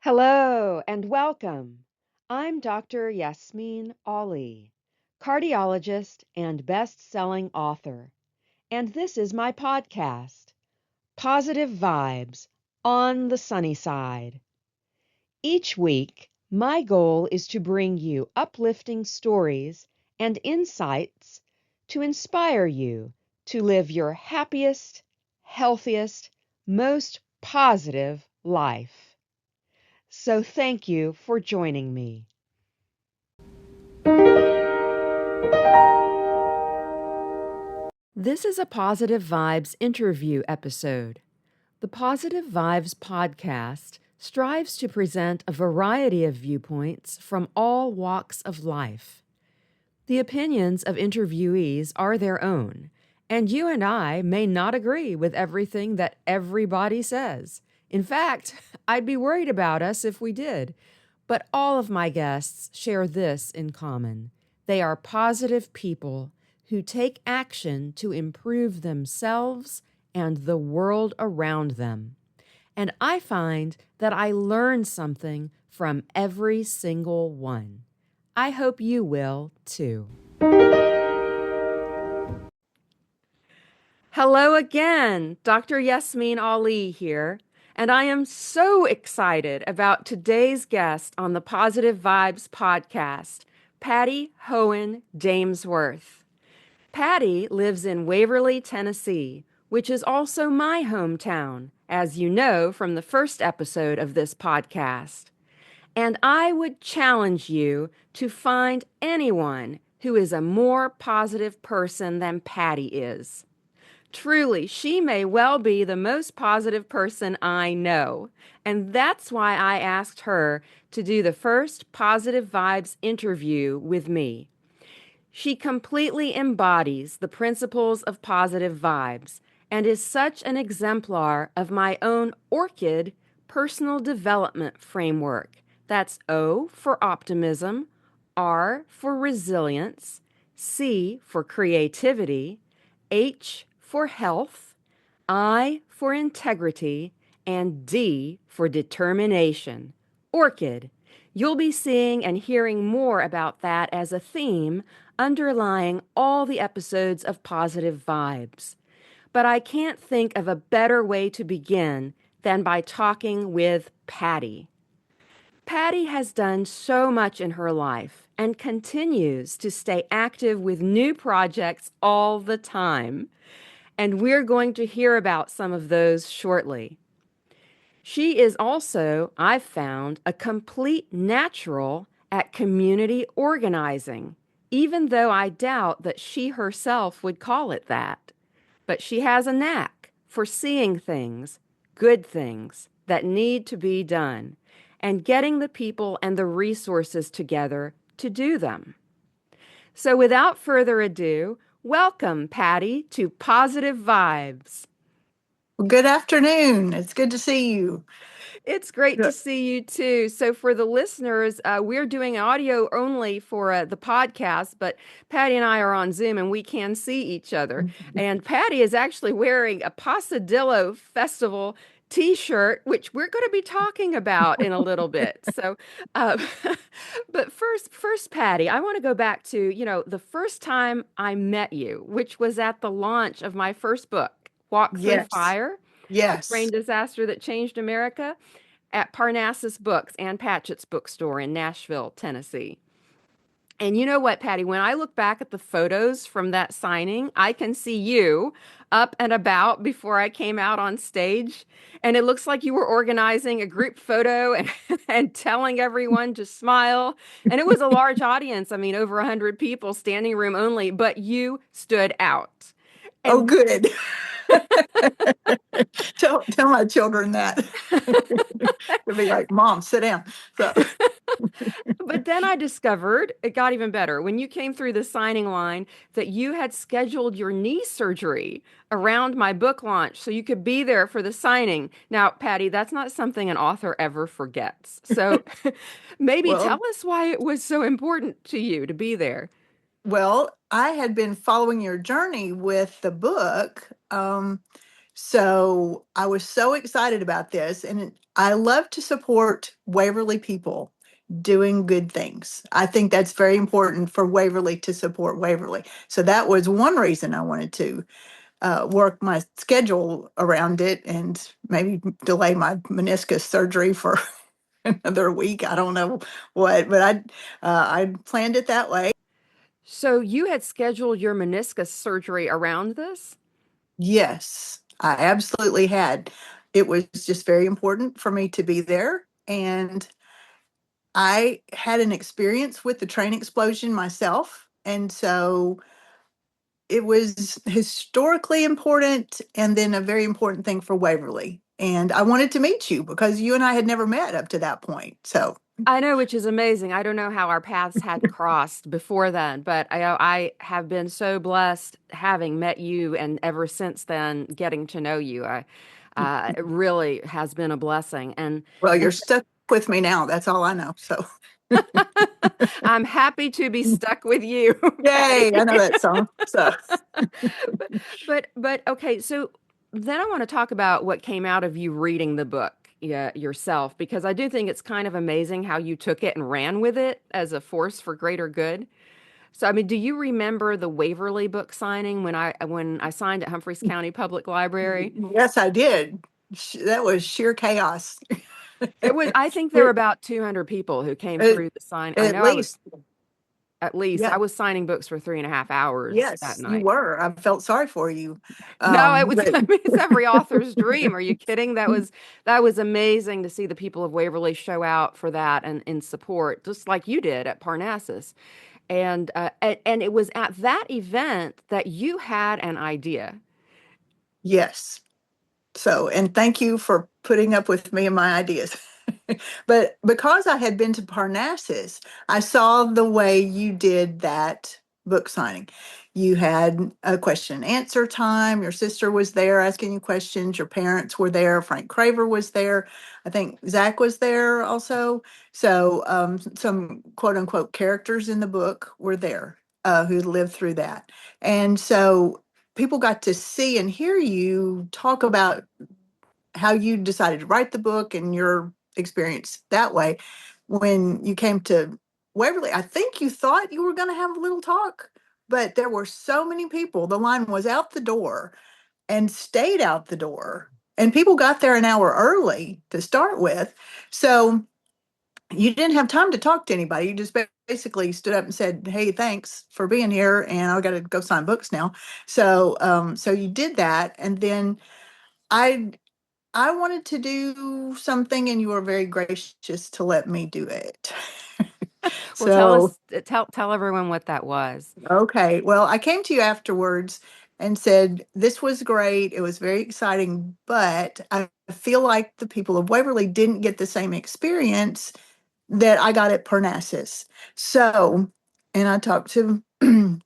Hello and welcome. I'm Dr. Yasmine S, cardiologist and best-selling author, and this is my podcast, Positive Vibes on the Sunny Side. Each week, my goal is to bring you uplifting stories and insights to inspire you to live your happiest, healthiest, most positive life. So thank you for joining me. This is a Positive Vibes interview episode. The Positive Vibes podcast strives to present a variety of viewpoints from all walks of life. The opinions of interviewees are their own, and you and I may not agree with everything that everybody says. In fact, I'd be worried about us if we did. But all of my guests share this in common. They are positive people who take action to improve themselves and the world around them. And I find that I learn something from every single one. I hope you will too. Hello again, Dr. Yasmine S here, and I am so excited about today's guest on the Positive Vibes podcast, Patti Hoehn Damesworth. Patti lives in Waverly, Tennessee, which is also my hometown, as you know from the first episode of this podcast. And I would challenge you to find anyone who is a more positive person than Patti is. Truly, she may well be the most positive person I know. And that's why I asked her to do the first Positive Vibes interview with me. She completely embodies the principles of positive vibes and is such an exemplar of my own ORCHID personal development framework. That's O for optimism, R for resilience, C for creativity, H for health, I for integrity, and D for determination. ORCHID. You'll be seeing and hearing more about that as a theme underlying all the episodes of Positive Vibes. But I can't think of a better way to begin than by talking with Patti. Patti has done so much in her life and continues to stay active with new projects all the time. And we're going to hear about some of those shortly. She is also, I've found, a complete natural at community organizing, even though I doubt that she herself would call it that. But she has a knack for seeing things, good things, that need to be done, and getting the people and the resources together to do them. So without further ado, welcome, Patti, to Positive Vibes. Well, good afternoon. It's good to see you. It's great to see you too. So for the listeners, we're doing audio only for the podcast, but Patti and I are on Zoom and we can see each other. And Patti is actually wearing a Possadillo Festival T-shirt, which we're going to be talking about in a little bit. So, but first, Patti, I want to go back to, the first time I met you, which was at the launch of my first book, Walk Through Yes. Fire. Yes. Train Disaster That Changed America, at Parnassus Books and Patchett's bookstore in Nashville, Tennessee. And you know what, Patti, when I look back at the photos from that signing, I can see you up and about before I came out on stage. And it looks like you were organizing a group photo and telling everyone to smile. And it was a large audience. I mean, over 100 people, standing room only, but you stood out. And oh, good. tell my children that. They'll be like, Mom, sit down. So. But then I discovered, it got even better, when you came through the signing line, that you had scheduled your knee surgery around my book launch so you could be there for the signing. Now, Patti, that's not something an author ever forgets. So maybe tell us why it was so important to you to be there. Well, I had been following your journey with the book. So I was so excited about this, and I love to support Waverly people doing good things. I think that's very important for Waverly to support Waverly. So that was one reason I wanted to work my schedule around it and maybe delay my meniscus surgery for another week. I don't know what, but I planned it that way. So you had scheduled your meniscus surgery around this? Yes, I absolutely had. It was just very important for me to be there. And I had an experience with the train explosion myself. And so it was historically important and then a very important thing for Waverly. And I wanted to meet you because you and I had never met up to that point. So, I know, which is amazing. I don't know how our paths hadn't crossed before then, but I have been so blessed having met you and ever since then getting to know you. It really has been a blessing. well, you're And stuck with me now. That's all I know. So, I'm happy to be stuck with you, yay, Patty. I know that song. So, But but okay, so then I want to talk about what came out of you reading the book, yeah, yourself, because I do think it's kind of amazing how you took it and ran with it as a force for greater good. So I mean, do you remember the Waverly book signing when I signed at Humphreys County Public Library? yes, I did. That was sheer chaos. It was, I think there were about 200 people who came At, through the sign. I at know I was least, at least I yeah. was signing books for 3.5 hours that Yes, you night. were. I felt sorry for you. No, it was, But I mean, it's every author's dream. Are you kidding? That was amazing to see the people of Waverly show out for that and in support, just like you did at Parnassus. And it was at that event that you had an idea. yes. So, and thank you for putting up with me and my ideas. But because I had been to Parnassus, I saw the way you did that book signing. You had a question and answer time. Your sister was there asking you questions. Your parents were there. Frank Craver was there. I think Zach was there also. So, some quote unquote characters in the book were there who lived through that. And so people got to see and hear you talk about how you decided to write the book and your experience that way. When you came to Waverly, I think you thought you were going to have a little talk, but there were so many people. The line was out the door and stayed out the door. And people got there an hour early to start with. So you didn't have time to talk to anybody. You just basically stood up and said, "Hey, thanks for being here, and I got to go sign books now." So, so you did that, and then I I wanted to do something, and you were very gracious to let me do it. Well, tell So, us, tell everyone what that was. okay. Well, I came to you afterwards and said, "This was great. It was very exciting, but I feel like the people of Waverly didn't get the same experience that I got at Parnassus." So, and I talked to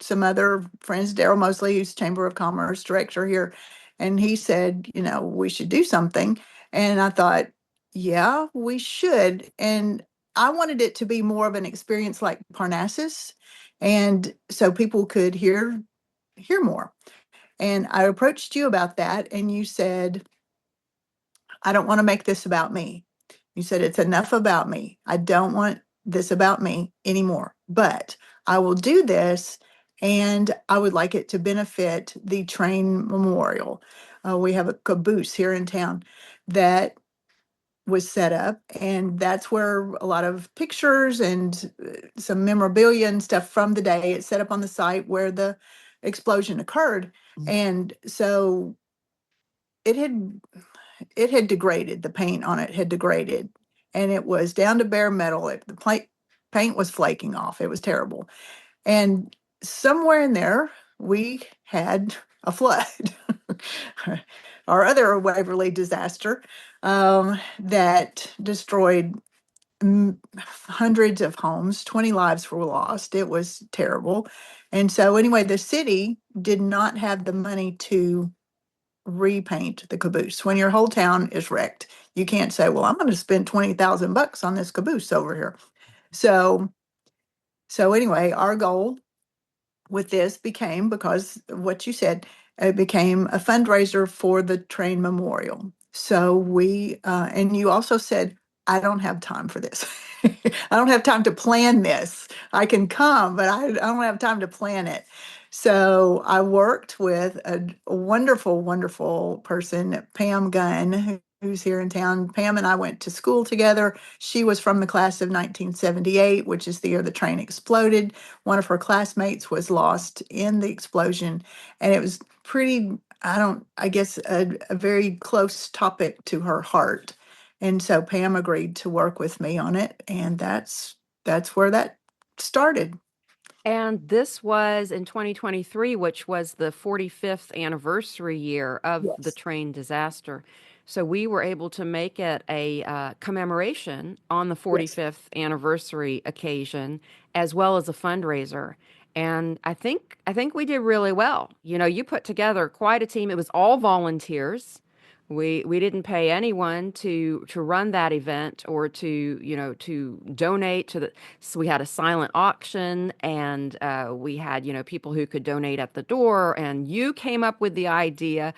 some other friends, Daryl Mosley, who's Chamber of Commerce director here, and he said, we should do something. And I thought, yeah, we should. And I wanted it to be more of an experience like Parnassus, and so people could hear more. And I approached you about that, and you said, "I don't want to make this about me." You said, "It's enough about me. I don't want this about me anymore, but I will do this, and I would like it to benefit the train memorial." We have a caboose here in town that was set up, and that's where a lot of pictures and some memorabilia and stuff from the day. It's set up on the site where the explosion occurred. And so it had it had degraded. The paint on it had degraded, and it was down to bare metal. The paint was flaking off. It was terrible. And somewhere in there, we had a flood. Our other Waverly disaster that destroyed hundreds of homes, 20 lives were lost. It was terrible. And so, anyway, the city did not have the money to repaint the caboose. When your whole town is wrecked, you can't say, "Well, I'm going to spend 20,000 bucks on this caboose over here." So, so anyway, our goal with this became, because of what you said, It became a fundraiser for the train memorial. So and you also said, I don't have time for this. I don't have time to plan this. I can come, but I don't have time to plan it. So I worked with a wonderful, wonderful person, Pam Gunn, who's here in town. Pam and I went to school together. She was from the class of 1978, which is the year the train exploded. One of her classmates was lost in the explosion, and it was pretty, I guess, a very close topic to her heart. And so Pam agreed to work with me on it, and that's where that started. And this was in 2023, which was the 45th anniversary year of the Yes. train disaster. So we were able to make it a commemoration on the Yes. 45th anniversary occasion, as well as a fundraiser. And I think we did really well. You know, you put together quite a team. It was all volunteers. We didn't pay anyone to run that event or to donate to the. So we had a silent auction, and we had people who could donate at the door. And you came up with the idea.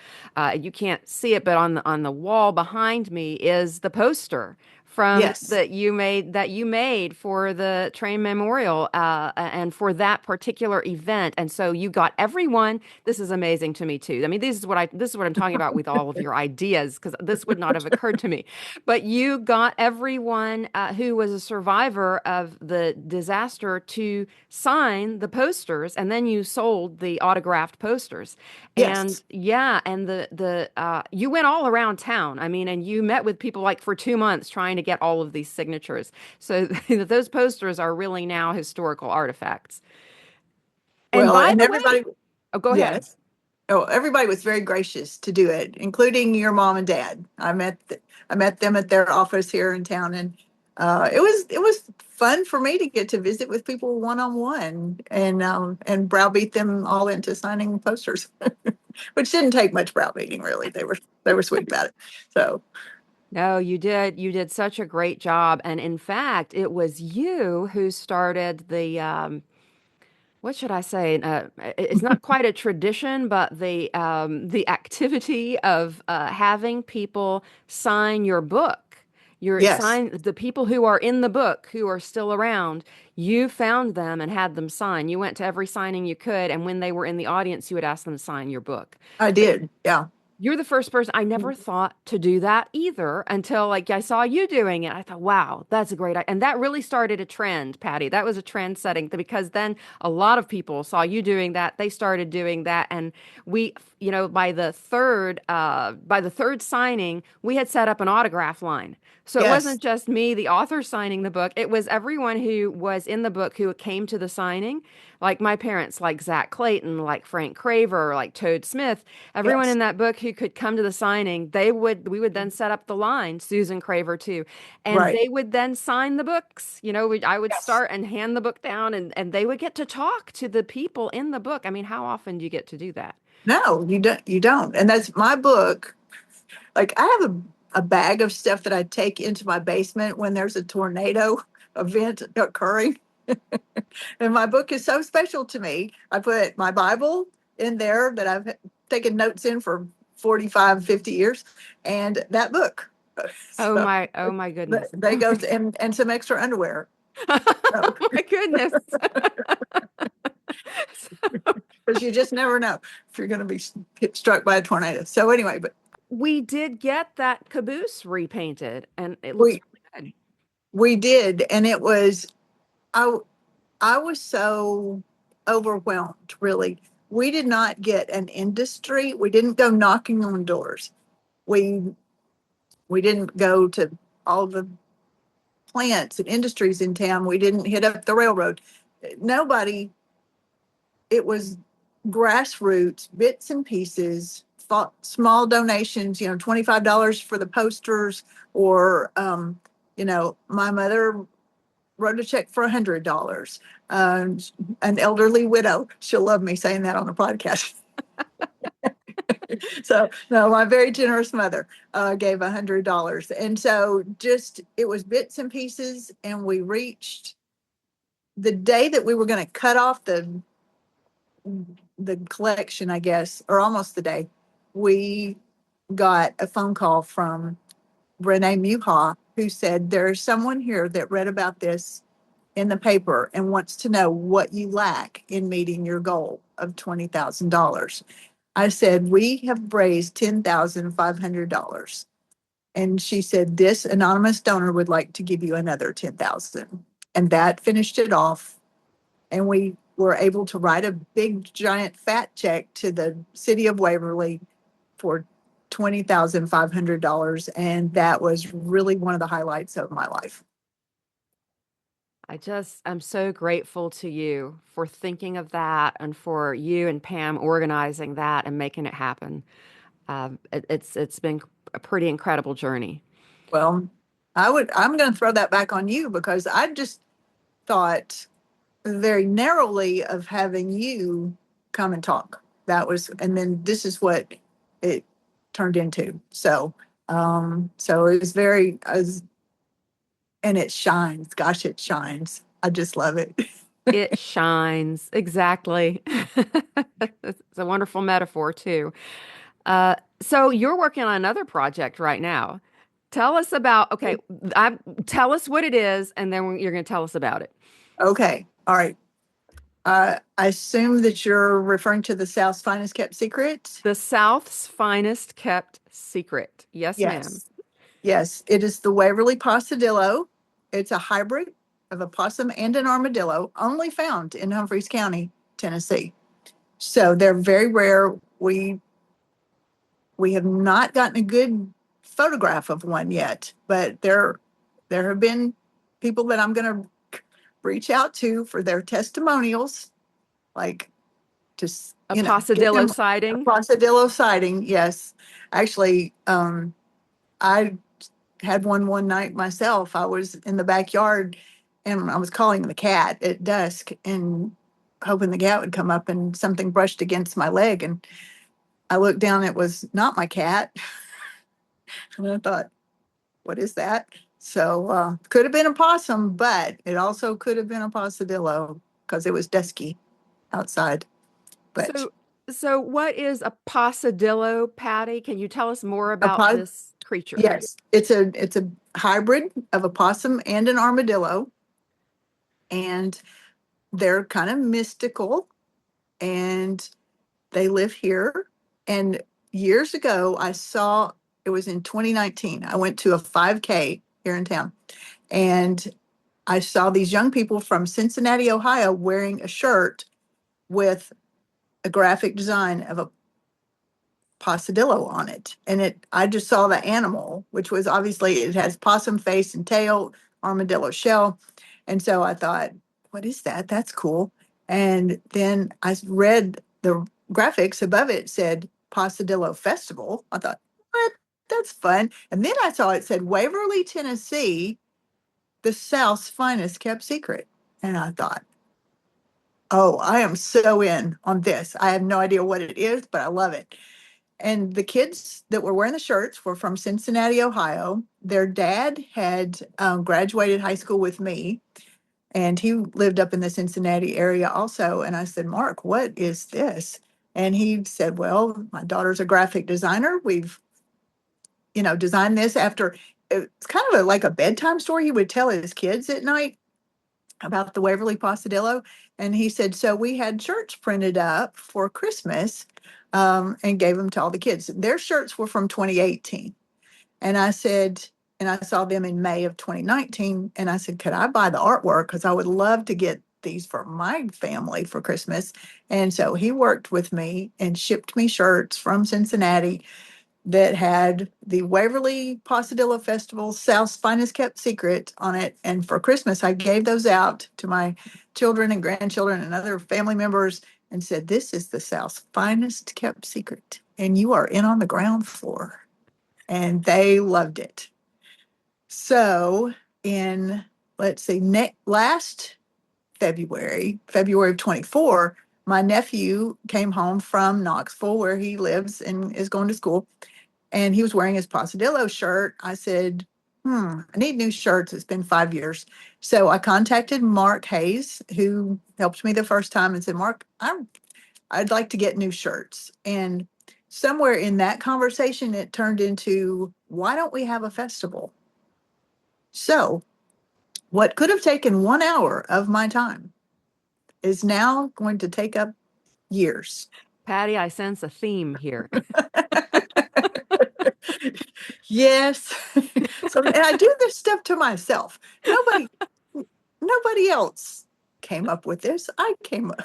You can't see it, but on the wall behind me is the poster from Yes. that you made for the train memorial and for that particular event. And so you got everyone. This is amazing to me too. I mean, this is what I'm talking about with all of your ideas, because this would not have occurred to me. But you got everyone who was a survivor of the disaster to sign the posters, and then you sold the autographed posters. And Yes. yeah, and the you went all around town. I mean, and you met with people like for 2 months trying to get all of these signatures. So those posters are really now historical artifacts. And Well, by and the way, everybody, oh, go ahead. yes. Oh, everybody was very gracious to do it, including your mom and dad. I met them at their office here in town, and it was fun for me to get to visit with people one on one and browbeat them all into signing posters, which didn't take much browbeating really. They were sweet about it. So No, you did. You did such a great job. And in fact, it was you who started what should I say? It's not quite a tradition, but the activity of having people sign your book. Your yes, sign the people who are in the book who are still around. You found them and had them sign. You went to every signing you could, and when they were in the audience, you would ask them to sign your book. I But did. Yeah. you're the first person. I never thought to do that either until like I saw you doing it. I thought, wow, that's a great idea. And that really started a trend, Patty. That was a trend setting because then a lot of people saw you doing that. They started doing that. And we, by the third signing, we had set up an autograph line. So it Yes, wasn't just me, the author, signing the book. It was everyone who was in the book who came to the signing, like my parents, like Zach Clayton, like Frank Craver, like Toad Smith. Everyone yes, in that book who could come to the signing, we would then set up the line, Susan Craver too, and right. they would then sign the books. I would Yes. start and hand the book down, and they would get to talk to the people in the book. I mean, how often do you get to do that? No, you don't. You don't. And that's my book. Like I have a bag of stuff that I take into my basement when there's a tornado event occurring. And my book is so special to me. I put my Bible in there that I've taken notes in for 45, 50 years, and that book. So Oh my goodness. they go and some extra underwear. So, Oh my goodness. because you just never know if you're going to be hit, struck by a tornado. So anyway, but We did get that caboose repainted, and it looks we really good. we did, and it was I I was so overwhelmed, really. We did not get an industry. We didn't go knocking on doors. We we didn't go to all the plants and industries in town. We didn't hit up the railroad. Nobody. It was grassroots, bits and pieces, small donations. $25 for the posters, or my mother wrote a check for $100. Um, an elderly widow. She'll love me saying that on the podcast. So no, my very generous mother gave $100, and so just it was bits and pieces, and we reached the day that we were going to cut off the collection, I guess, or almost the day, we got a phone call from Renee Muha, who said, there's someone here that read about this in the paper and wants to know what you lack in meeting your goal of $20,000. I said, we have raised $10,500. And she said, this anonymous donor would like to give you another 10,000. And that finished it off. And we were able to write a big, giant, fat check to the city of Waverly for $20,500. And that was really one of the highlights of my life. I'm so grateful to you for thinking of that and for you and Pam organizing that and making it happen. It's been a pretty incredible journey. Well, I'm going to throw that back on you because I just thought very narrowly of having you come and talk. That was, and then this is what it turned into. So it was and it shines. Gosh, it shines. I just love it. It shines. Exactly. It's a wonderful metaphor, too. So you're working on another project right now. Tell us about, okay, tell us what it is, and then you're going to tell us about it. Okay. All right. I assume that you're referring to the South's Finest Kept Secret. The South's finest kept secret. Yes, ma'am. Yes. Yes. It is the Waverly Possadillo. It's a hybrid of a possum and an armadillo, only found in Humphreys County, Tennessee. So they're very rare. We have not gotten a good photograph of one yet, but there have been people that I'm going to reach out to for their testimonials, like just A get Possadillo them a sighting. Possadillo sighting. Yes, actually, I had one night myself. I was in the backyard and I was calling the cat at dusk and hoping the cat would come up, and something brushed against my leg, and I looked down. It was not my cat. And I thought, what is that? So could have been a possum, but it also could have been a possadillo because it was dusky outside. But So, so what is a Possadillo, Patty? Can you tell us more a about pos this creature? yes, it's a hybrid of a possum and an armadillo, and they're kind of mystical, and they live here. And years ago, I saw, it was in 2019. I went to a 5K here in town, and I saw these young people from Cincinnati, Ohio, wearing a shirt with a graphic design of a possadillo on it. And I just saw the animal, which was obviously, it has possum face and tail, armadillo shell. And so I thought, what is that? That's cool. And then I read the graphics above it said Possadillo Festival. I thought, what? That's fun. And then I saw it said Waverly, Tennessee, the South's finest kept secret. And I thought, oh, I am so in on this. I have no idea what it is, but I love it. And the kids that were wearing the shirts were from Cincinnati, Ohio. Their dad had graduated high school with me, and he lived up in the Cincinnati area also. And I said, Mark, what is this? And he said, well, my daughter's a graphic designer. We've, designed this after, it's kind of like a bedtime story he would tell his kids at night about the Waverly Possadillo. And he said, so we had shirts printed up for Christmas, and gave them to all the kids. Their shirts were from 2018. And I said, and I saw them in May of 2019. And I said, could I buy the artwork? Because I would love to get these for my family for Christmas. And so he worked with me and shipped me shirts from Cincinnati that had the Waverly Possadillo Festival South's Finest Kept Secret on it. And for Christmas, I gave those out to my children and grandchildren and other family members and said, this is the South's finest kept secret. And you are in on the ground floor. And they loved it. So in, let's see, last February of 24, my nephew came home from Knoxville, where he lives and is going to school, and he was wearing his Possadillo shirt. I said, I need new shirts. It's been 5 years. So I contacted Mark Hayes, who helped me the first time, and said, Mark, I'd like to get new shirts. And somewhere in that conversation, it turned into, why don't we have a festival? So, what could have taken 1 hour of my time is now going to take up years. Patty, I sense a theme here. Yes. So, and I do this stuff to myself. Nobody else came up with this. I came up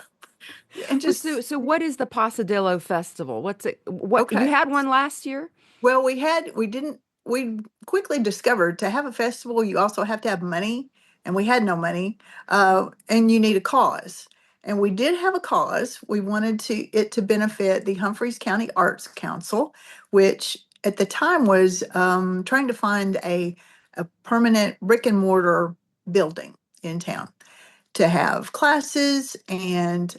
and Well, so just what is the Possadillo Festival? What's it? What you okay. had one last year? Well, we quickly discovered to have a festival, you also have to have money, and we had no money, and you need a cause. And we did have a cause. We wanted it to benefit the Humphreys County Arts Council, which at the time was trying to find a permanent brick and mortar building in town to have classes and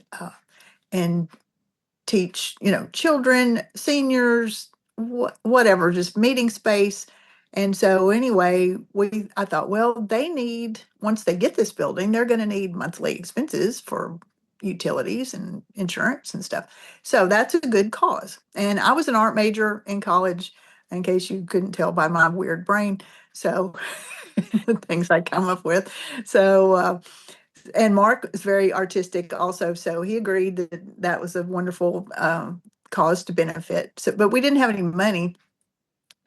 teach, children, seniors, whatever, just meeting space. And so anyway, I thought, well, they need, once they get this building, they're going to need monthly expenses for utilities and insurance and stuff. So that's a good cause. And I was an art major in college, in case you couldn't tell by my weird brain. So the things I come up with. So and Mark is very artistic also, so he agreed that that was a wonderful cause to benefit. So, but we didn't have any money,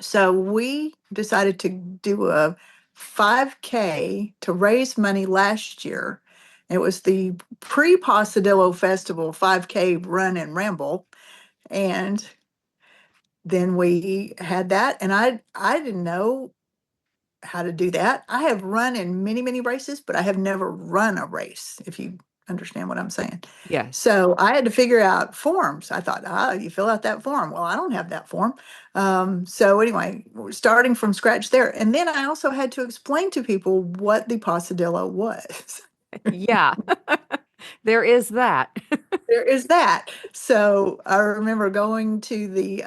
so we decided to do a 5K to raise money last year. It was the pre-Pasadillo Festival 5K run and ramble, and then we had that, and I didn't know how to do that. I have run in many, many races, but I have never run a race, if you understand what I'm saying. Yes. So I had to figure out forms. I thought, you fill out that form. Well, I don't have that form. So anyway, we're starting from scratch there. And then I also had to explain to people what the Pasadillo was. Yeah. There is that. There is that. So I remember going to the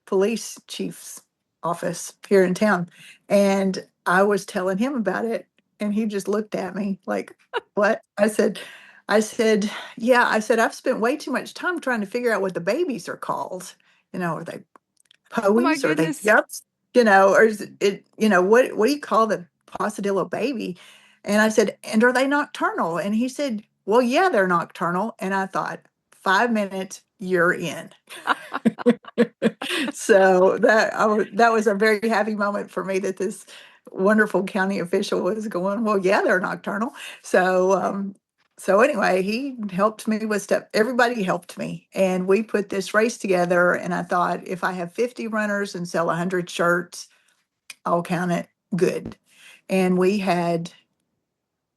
police chief's office here in town, and I was telling him about it, and he just looked at me like, "What?" Yeah. I said, I've spent way too much time trying to figure out what the babies are called. Are they Oh my Poes? Are they goodness. yups? Or is it, what do you call the Pasadillo baby? And I said, and are they nocturnal? And he said, well, yeah, they're nocturnal. And I thought, 5 minutes, you're in. So that was a very happy moment for me that this wonderful county official was going, well, yeah, they're nocturnal. So anyway, he helped me with stuff. Everybody helped me, and we put this race together. And I thought, if I have 50 runners and sell 100 shirts, I'll count it good. And we had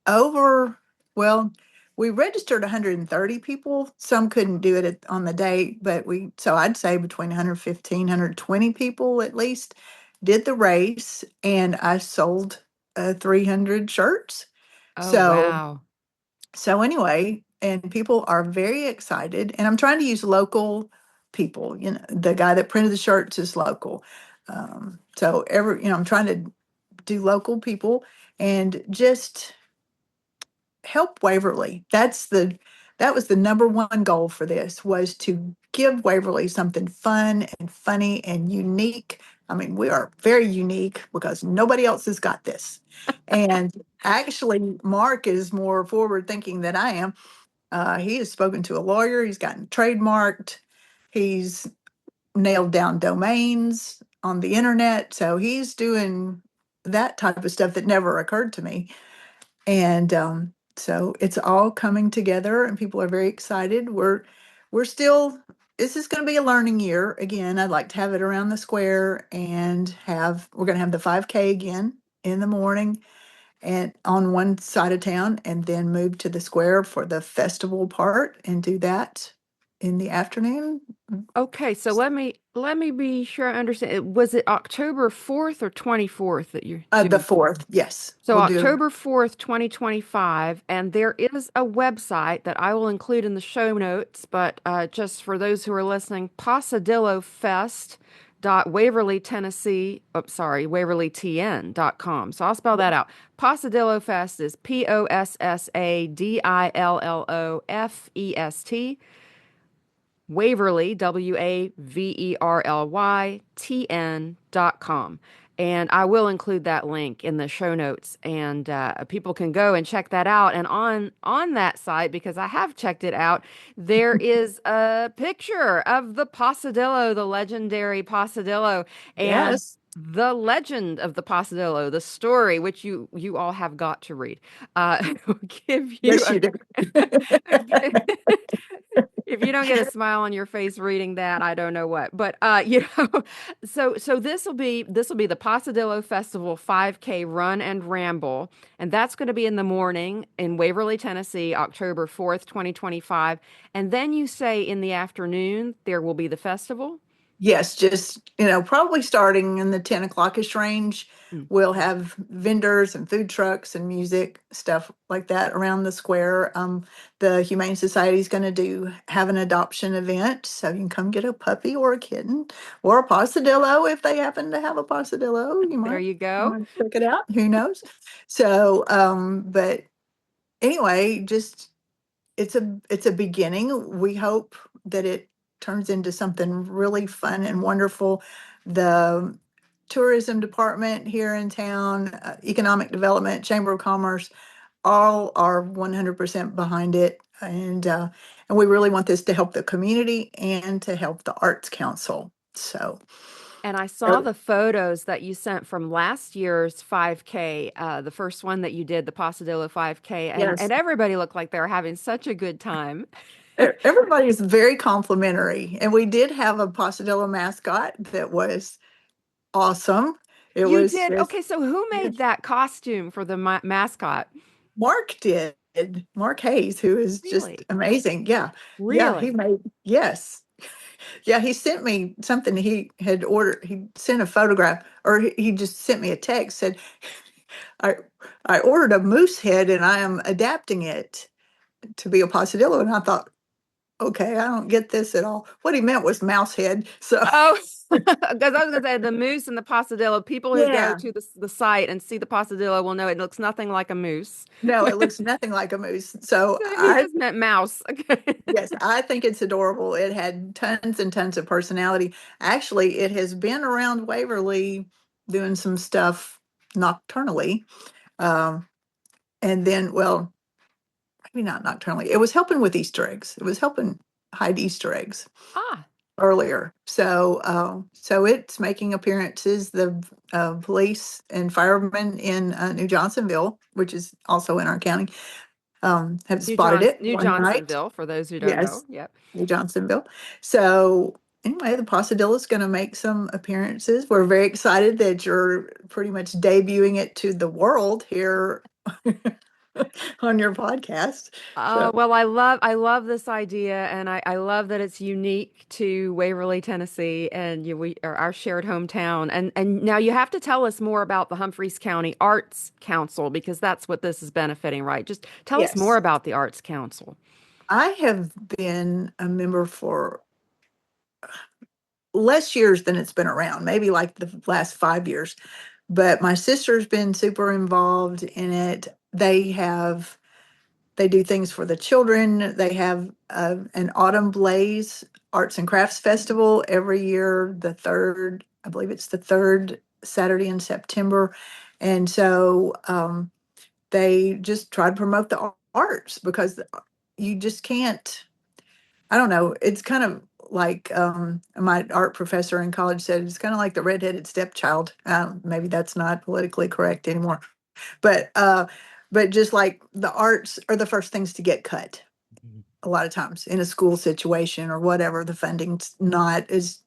over, well, we registered 130 people. Some couldn't do it on the day, but so I'd say between 115, 120 people at least did the race, and I sold 300 shirts. Oh, So, wow. so anyway, and people are very excited, and I'm trying to use local people. The guy that printed the shirts is local. So I'm trying to do local people and just help Waverly. That was the number one goal for this, was to give Waverly something fun and funny and unique. I mean, we are very unique because nobody else has got this. And actually, Mark is more forward thinking than I am. He has spoken to a lawyer. He's gotten trademarked. He's nailed down domains on the internet. So he's doing that type of stuff that never occurred to me. And so it's all coming together, and people are very excited. We're still, this is going to be a learning year. Again, I'd like to have it around the square, and we're going to have the 5K again in the morning and on one side of town, and then move to the square for the festival part and do that in the afternoon. Okay, so let me be sure I understand. Was it October 4th or 24th that you're The doing? 4th, yes, So we'll do. October 4th, 2025, and there is a website that I will include in the show notes, but just for those who are listening, Pasadillo Fest dot Waverly, Tennessee, oh, sorry, WaverlyTN.com. So I'll spell that out. Pasadillo Fest is POSSADILLOFEST Waverly, WAVERLYTN.com. And I will include that link in the show notes, and people can go and check that out. And on that site, because I have checked it out, there is a picture of the Possadillo, the legendary Possadillo, and Yes. the legend of the Possadillo, the story, which you all have got to read, will give you Yes, you do. if you don't get a smile on your face reading that, I don't know what. But so this will be the Pasadillo Festival 5K Run and Ramble, and that's going to be in the morning in Waverly, Tennessee, October 4th, 2025. And then you say in the afternoon there will be the festival. Yes, just, probably starting in the 10 o'clock-ish range. Mm. We'll have vendors and food trucks and music, stuff like that around the square. The Humane Society is going to have an adoption event, so you can come get a puppy or a kitten or a Pasadillo if they happen to have a Pasadillo. You There might you go. want to check it out. Who knows? So, but anyway, just it's a beginning. We hope that it turns into something really fun and wonderful. The tourism department here in town, economic development, chamber of commerce, all are 100% behind it, and we really want this to help the community and to help the Arts Council. So, And I uh, saw the photos that you sent from last year's 5K, the first one that you did, the Pasadillo 5K, and yes, everybody looked like they were having such a good time. everybody is very complimentary, and we did have a Pasadillo mascot that was awesome. It You was did? just Okay, so who made yes, that costume for the mascot? Mark did. Mark Hayes, who is just Really? amazing. Yeah. Yeah, he Really? made yes. Yeah, he sent me something he had ordered. He sent a photograph or he just sent me a text said I I ordered a moose head and I am adapting it to be a pasadillo. And I thought, okay, I don't get this at all. What he meant was mouse head. So Oh, because I was going to say the moose and the pasadillo, people who go yeah. to the site and see the pasadillo will know it looks nothing like a moose. No, it looks nothing like a moose. So He I just meant mouse. Okay. yes, I think it's adorable. It had tons and tons of personality. Actually, it has been around Waverly doing some stuff nocturnally. Um, and then, well, maybe not nocturnally. It was helping with Easter eggs. It was helping hide Easter eggs Ah, earlier. So it's making appearances. The police and firemen in New Johnsonville, which is also in our county, have spotted it New one night. Johnsonville, for those who don't know. Yes, Yep. New Johnsonville. So anyway, the Pasadilla is going to make some appearances. We're very excited that you're pretty much debuting it to the world here on your podcast. So Well, I love this idea, and I love that it's unique to Waverly, Tennessee, and we are our shared hometown. And now you have to tell us more about the Humphreys County Arts Council because that's what this is benefiting, right? Just tell us more yes, about the Arts Council. I have been a member for less years than it's been around, maybe like the last 5 years. But my sister's been super involved in it. They do things for the children. They have an Autumn Blaze Arts and Crafts Festival every year, I believe it's the third Saturday in September. And so they just try to promote the arts because you just can't, I don't know, it's kind of like my art professor in college said, it's kind of like the redheaded stepchild. Maybe that's not politically correct anymore, but just like the arts are the first things to get cut a lot of times in a school situation or whatever. The funding's not as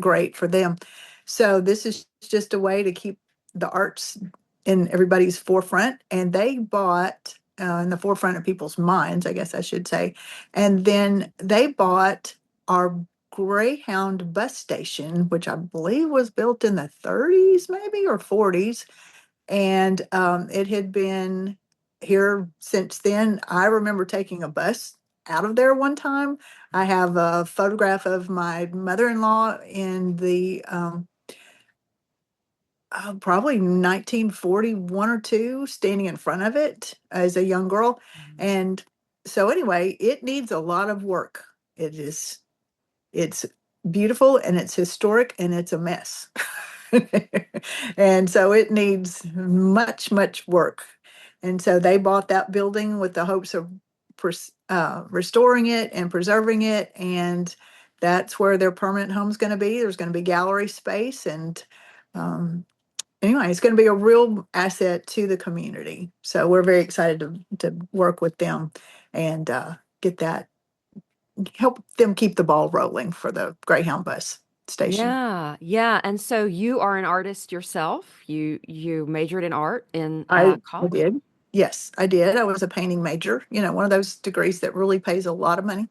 great for them. So this is just a way to keep the arts in everybody's forefront. And they bought in the forefront of people's minds, I guess I should say. And then they bought our Greyhound bus station, which I believe was built in the 30s, maybe or 40s, and it had been here since then. I remember taking a bus out of there one time. I have a photograph of my mother-in-law in the probably 1941 or two, standing in front of it as a young girl. Mhm. And so, anyway, it needs a lot of work. It is. It's beautiful and it's historic and it's a mess. And so it needs much, much work. And so they bought that building with the hopes of restoring it and preserving it. And that's where their permanent home's going to be. There's going to be gallery space. And um, anyway, it's going to be a real asset to the community. So we're very excited to work with them and get that, help them keep the ball rolling for the Greyhound bus station. Yeah, yeah. And so you are an artist yourself. You majored in art in I college. did. Yes, I did. I was a painting major, one of those degrees that really pays a lot of money.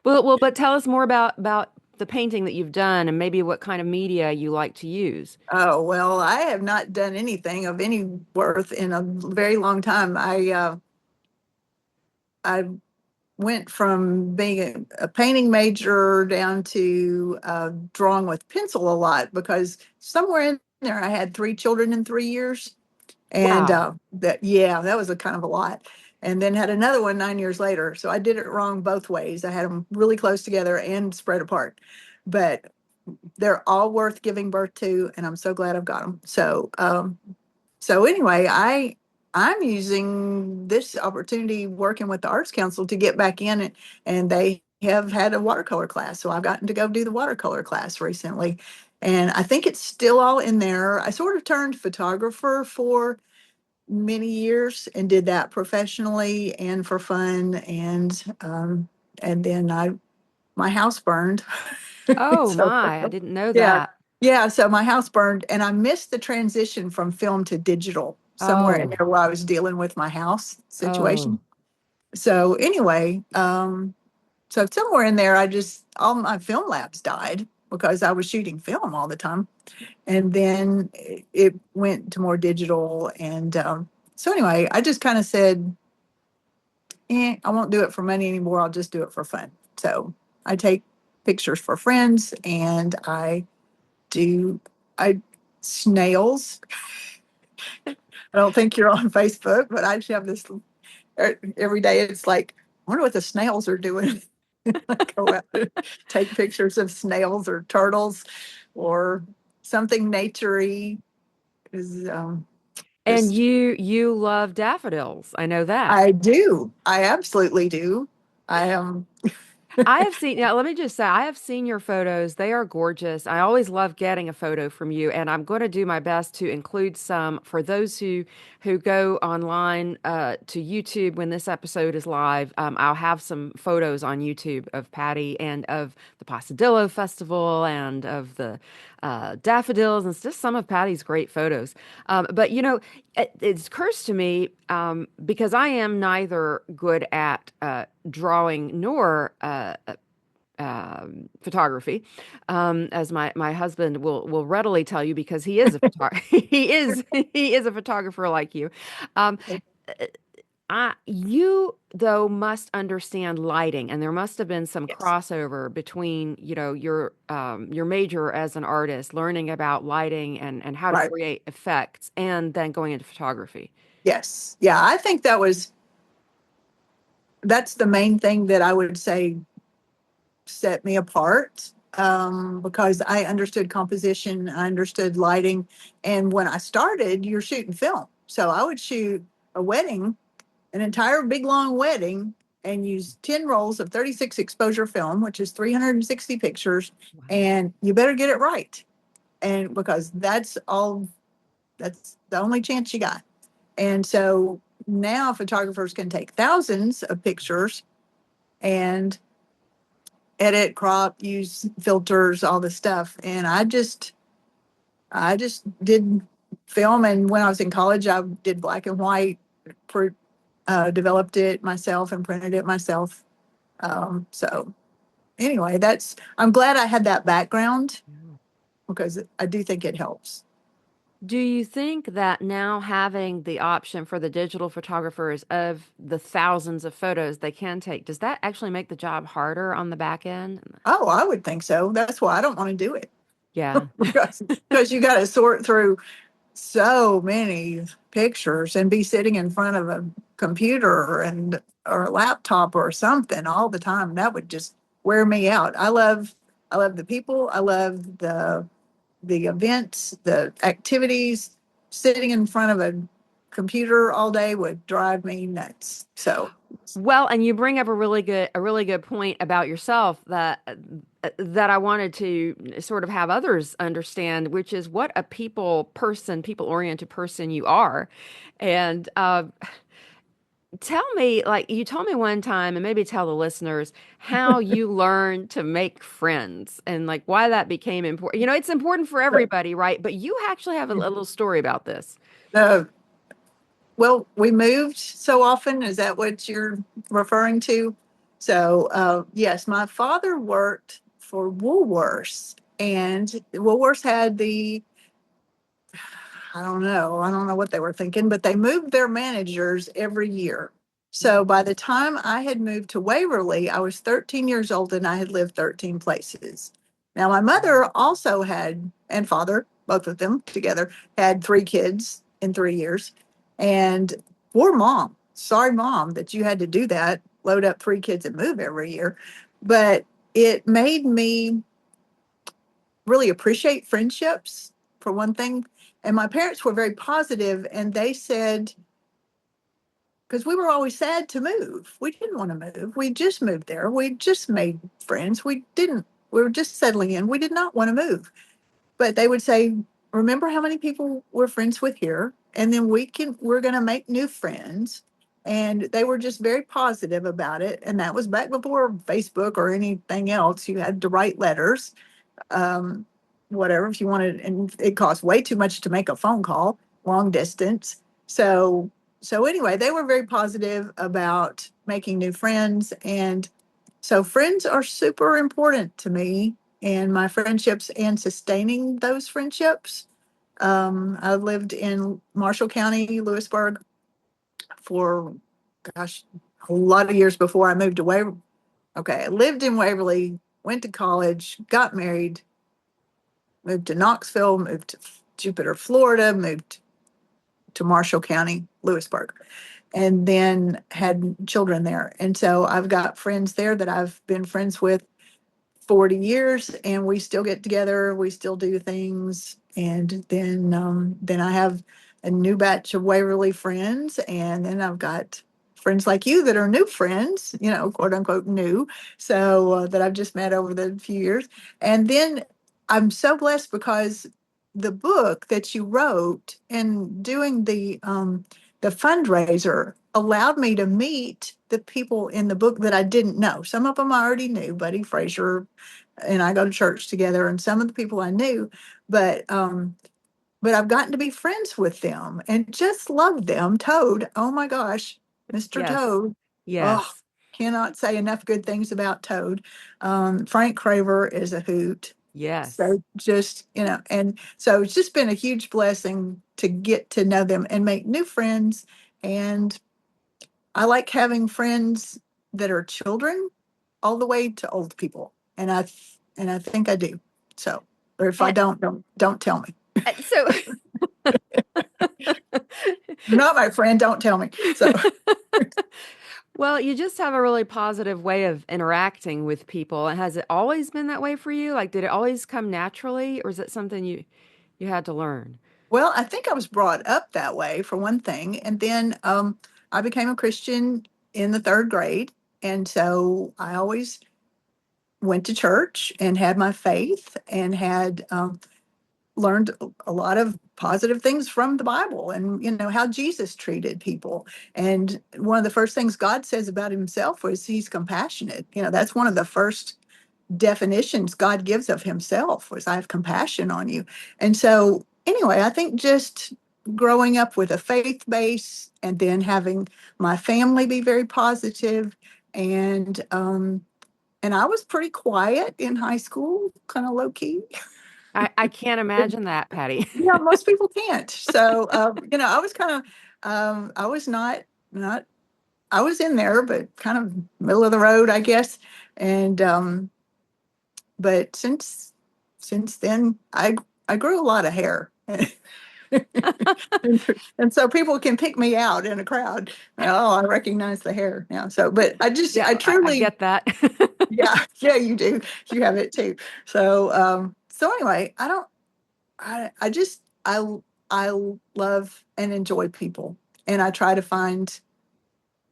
But tell us more about the painting that you've done and maybe what kind of media you like to use. Oh, well, I have not done anything of any worth in a very long time. I went from being a painting major down to drawing with pencil a lot because somewhere in there I had 3 children in 3 years. And Wow. that was a kind of a lot. And then had another one 9 years later. So I did it wrong both ways. I had them really close together and spread apart. But they're all worth giving birth to, and I'm so glad I've got them. So anyway, I'm using this opportunity working with the Arts Council to get back in it, and they have had a watercolor class. So I've gotten to go do the watercolor class recently. And I think it's still all in there. I sort of turned photographer for many years and did that professionally and for fun. And then my house burned. Oh So my, I didn't know yeah, that. yeah. So my house burned, and I missed the transition from film to digital somewhere in Oh, there while I was dealing with my house situation. oh. So anyway, so somewhere in there, all my film labs died because I was shooting film all the time, and then it went to more digital. And so anyway, I just kind of said, I won't do it for money anymore. I'll just do it for fun. So I take pictures for friends, and do I snails. I don't think you're on Facebook, but I just have this every day. It's like, I wonder what the snails are doing. I go out and take pictures of snails or turtles or something naturey. Is And just you love daffodils. I know that. I do. I absolutely do. I am. I have seen, now let me just say, I have seen your photos. They are gorgeous. I always love getting a photo from you, and I'm going to do my best to include some for those who go online to YouTube when this episode is live. I'll have some photos on YouTube of Patti and of the Possadillo Festival and of the daffodils and it's just some of Patti's great photos. But it occurs to me because I am neither good at drawing nor photography, as my husband will readily tell you because he is a he is a photographer like you. Um, you though must understand lighting, and there must have been some Yes. crossover between your major as an artist, learning about lighting and how to Right. create effects, and then going into photography. Yes. Yeah. I think that's the main thing that I would say set me apart, because I understood composition, I understood lighting. And when I started, you're shooting film. So I would shoot a wedding, an entire big long wedding, and use 10 rolls of 36 exposure film, which is 360 pictures. Wow. And you better get it right. And because that's the only chance you got. And so now photographers can take thousands of pictures and edit, crop, use filters, all this stuff. And I just did film. And when I was in college, I did black and white, for, developed it myself and printed it myself. So anyway, I'm glad I had that background Yeah. because I do think it helps. Do you think that now having the option for the digital photographers of the thousands of photos they can take, does that actually make the job harder on the back end? Oh, I would think so. That's why I don't want to do it. Yeah. because you got to sort through so many pictures and be sitting in front of a computer and or a laptop or something all the time. That would just wear me out. I love the people. I love the events, the activities. Sitting in front of a computer all day would drive me nuts. So, Well, and you bring up a really good point about yourself that I wanted to sort of have others understand, which is what a people-oriented person you are. And tell me, like you told me one time, and maybe tell the listeners how you learned to make friends and like why that became important. You know, it's important for everybody, right? But you actually have a little story about this. uh, well, we moved so often. Is that what you're referring to? So, yes, my father worked for Woolworths, and Woolworths had the I don't know what they were thinking, but they moved their managers every year. So by the time I had moved to Waverly, I was 13 years old and I had lived 13 places. Now, my mother also had, and father, both of them together, had 3 kids in 3 years. And poor mom, sorry, mom, that you had to do that, load up 3 kids and move every year. But it made me really appreciate friendships, for one thing. And my parents were very positive, and they said, because we were always sad to move. We didn't want to move. We just moved there. We just made friends. We were just settling in. We did not want to move. But they would say, remember how many people we're friends with here? And then we're going to make new friends. And they were just very positive about it. And that was back before Facebook or anything else. You had to write letters, um, whatever, if you wanted, and it cost way too much to make a phone call long distance. So, so anyway, they were very positive about making new friends. And so friends are super important to me and my friendships and sustaining those friendships. I lived in Marshall County, Lewisburg for, gosh, a lot of years before I moved away. Okay, I lived in Waverly, went to college, got married, moved to Knoxville, moved to Jupiter, Florida, moved to Marshall County, Lewisburg, and then had children there. And so I've got friends there that I've been friends with 40 years, and we still get together, we still do things. And then I have a new batch of Waverly friends, and then I've got friends like you that are new friends, you know, quote unquote new, so that I've just met over the few years. And then I'm so blessed because the book that you wrote and doing the fundraiser allowed me to meet the people in the book that I didn't know. Some of them I already knew, Buddy Frazier and I go to church together, and some of the people I knew, but I've gotten to be friends with them and just love them. Toad, oh my gosh, Mr. Yes. Toad. Oh, Yes. cannot say enough good things about Toad. Frank Craver is a hoot. Yes. So just, you know, and so it's just been a huge blessing to get to know them and make new friends. And I like having friends that are children all the way to old people. And I think I do. So, or if I And don't tell me. so You're not my friend, don't tell me. So, well, you just have a really positive way of interacting with people. And has it always been that way for you? Like, did it always come naturally, or is it something you had to learn? well, I think I was brought up that way for one thing. And then I became a Christian in the 3rd grade. And so I always went to church and had my faith and had learned a lot of positive things from the Bible and, you know, how Jesus treated people. And one of the first things God says about himself was he's compassionate. You know, that's one of the first definitions God gives of himself was I have compassion on you. And so anyway, I think just growing up with a faith base and then having my family be very positive and I was pretty quiet in high school, kind of low key. I can't imagine that, Patty. Yeah, most people can't. So, you know, I was kind of, I was not, I was in there, but kind of middle of the road, I guess. And, but since then, I grew a lot of hair. And so people can pick me out in a crowd. Oh, I recognize the hair now. So, but Yeah, I I truly, get that. yeah, yeah, you do. You have it too. So, so anyway, I don't, I just, I love and enjoy people, and I try to find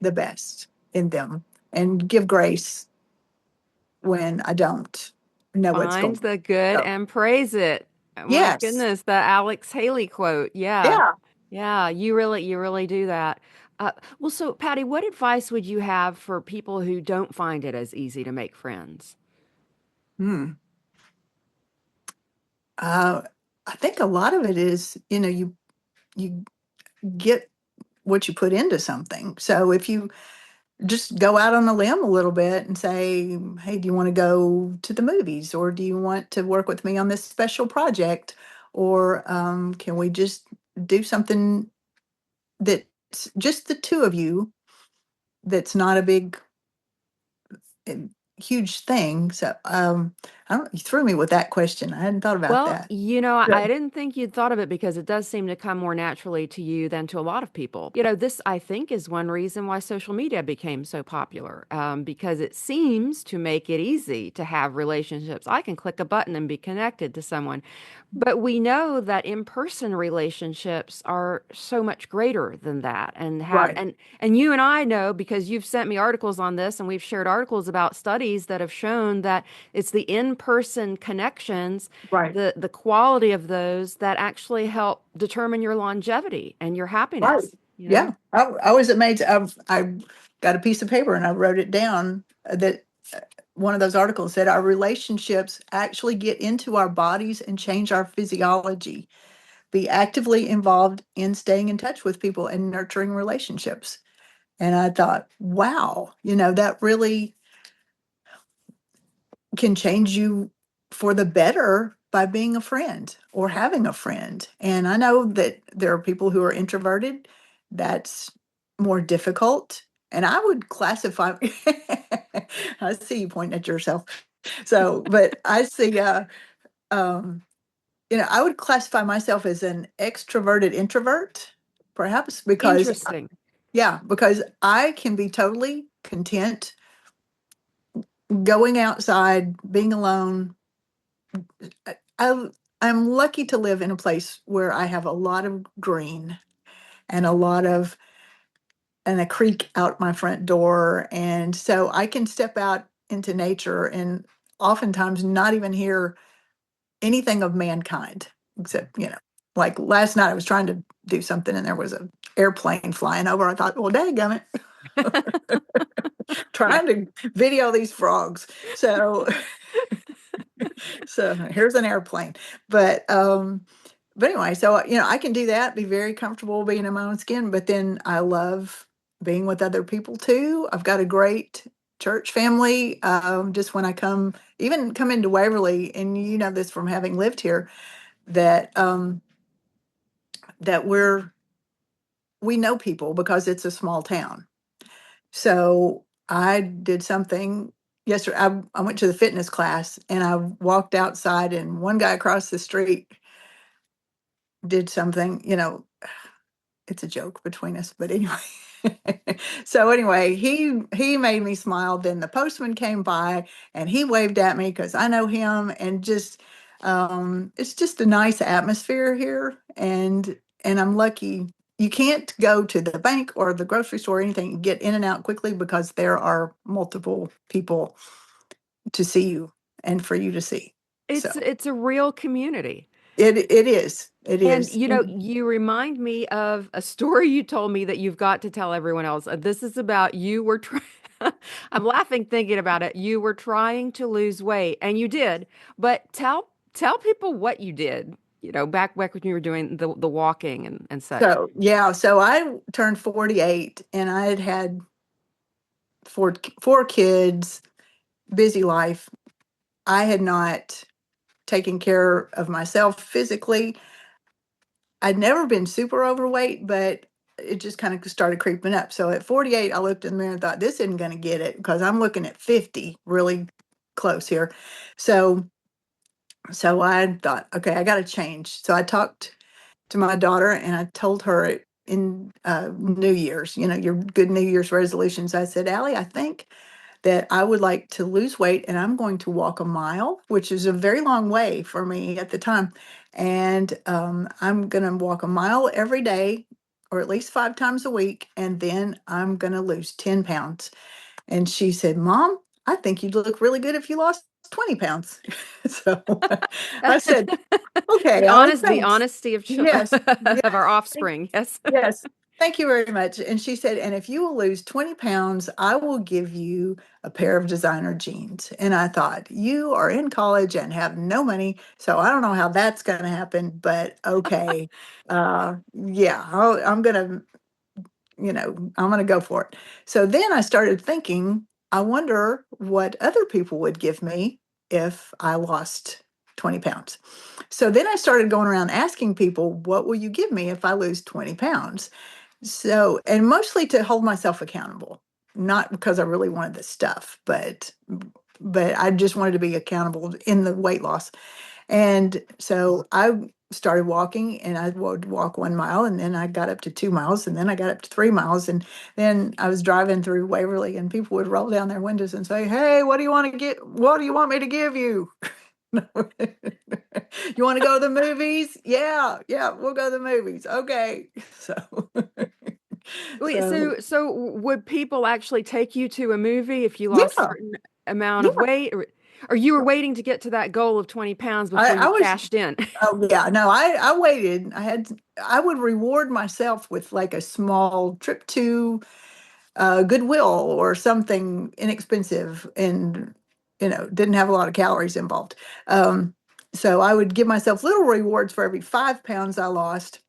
the best in them and give grace when I don't know what's Find going the good on. So, and praise it. Oh my yes, goodness, the Alex Haley quote. Yeah. yeah. Yeah, you really do that. Well, so Patty, what advice would you have for people who don't find it as easy to make friends? Hmm. Uh, I think a lot of it is, you get what you put into something. So if you just go out on a limb a little bit and say, hey, do you want to go to the movies, or do you want to work with me on this special project? Or can we just do something that's just the two of you, that's not a big, uh, huge thing? So I don't, you threw me with that question. I hadn't thought about Well, that. I But didn't think you'd thought of it because it does seem to come more naturally to you than to a lot of people. This I think is one reason why social media became so popular, because it seems to make it easy to have relationships. I can click a button and be connected to someone. But we know that in-person relationships are so much greater than that and have right, and you and I know because you've sent me articles on this and we've shared articles about studies that have shown that it's the in-person connections, right, the quality of those that actually help determine your longevity and your right. happiness, you Yeah, know? I was amazed. I got a piece of paper and I wrote it down, that one of those articles said our relationships actually get into our bodies and change our physiology. Be actively involved in staying in touch with people and nurturing relationships. And I thought, wow, that really can change you for the better by being a friend or having a friend. And I know that there are people who are introverted. That's more difficult. And I would classify, I see you pointing at yourself. So, but I see, um, I would classify myself as an extroverted introvert, perhaps because, Interesting. yeah, because I can be totally content going outside, being alone. I, I'm lucky to live in a place where I have a lot of green and and a creek out my front door. And so I can step out into nature and oftentimes not even hear anything of mankind, except, like last night I was trying to do something and there was an airplane flying over. I thought, well, dadgummit, Yeah. trying to video these frogs. So, so here's an airplane. But, but anyway, so, I can do that, be very comfortable being in my own skin, but then I love being with other people too. I've got a great church family. Just when I even come into Waverly, and you know this from having lived here, that that we know people because it's a small town. So I did something yesterday. I went to the fitness class and I walked outside, and one guy across the street did something, it's a joke between us, but anyway. So anyway, he made me smile. Then the postman came by and he waved at me because I know him, and just it's just a nice atmosphere here, and I'm lucky. You can't go to the bank or the grocery store or anything, get in and out quickly because there are multiple people to see you and for you to see. It's So it's a real community. it is. It And is. you remind me of a story you told me that you've got to tell everyone else. This is about you were trying. I'm laughing thinking about it. You were trying to lose weight, and you did. But tell people what you did. Back when you were doing the walking and such. So yeah, so I turned 48 and I had four kids, busy life. I had not taken care of myself physically. I'd never been super overweight, but it just kind of started creeping up. So at 48, I looked in the mirror and thought, this isn't going to get it, because I'm looking at 50 really close here. So I thought, okay, I got to change. So I talked to my daughter, and I told her in New Year's, your good New Year's resolutions. I said, Allie, I think that I would like to lose weight and I'm going to walk a mile, which is a very long way for me at the time. And I'm going to walk a mile every day or at least 5 times a week. And then I'm going to lose 10 pounds. And she said, Mom, I think you'd look really good if you lost 20 pounds. So I said, okay, Allie, The thanks. honesty of Yes, of our yes. offspring. Yes. Yes. Thank you very much. And she said, and if you will lose 20 pounds, I will give you a pair of designer jeans. And I thought, you are in college and have no money. So I don't know how that's going to happen, but okay. Yeah, I'm going to, I'm going to go for it. So then I started thinking, I wonder what other people would give me if I lost 20 pounds. So then I started going around asking people, what will you give me if I lose 20 pounds? So, and mostly to hold myself accountable, not because I really wanted this stuff, but I just wanted to be accountable in the weight loss. And so I started walking and I would walk 1 mile and then I got up to 2 miles and then I got up to 3 miles. And then I was driving through Waverly and people would roll down their windows and say, Hey, what do you want to get? What do you want me to give you? You want to go to the movies? Yeah, yeah, we'll go to the movies. Okay. So, Wait, so so would people actually take you to a movie if you lost a yeah, certain amount of yeah. weight, or you were waiting to get to that goal of 20 pounds before I you was, cashed in? oh yeah, no, I waited. I would reward myself with like a small trip to Goodwill or something inexpensive and, didn't have a lot of calories involved. Um, so I would give myself little rewards for every 5 pounds I lost,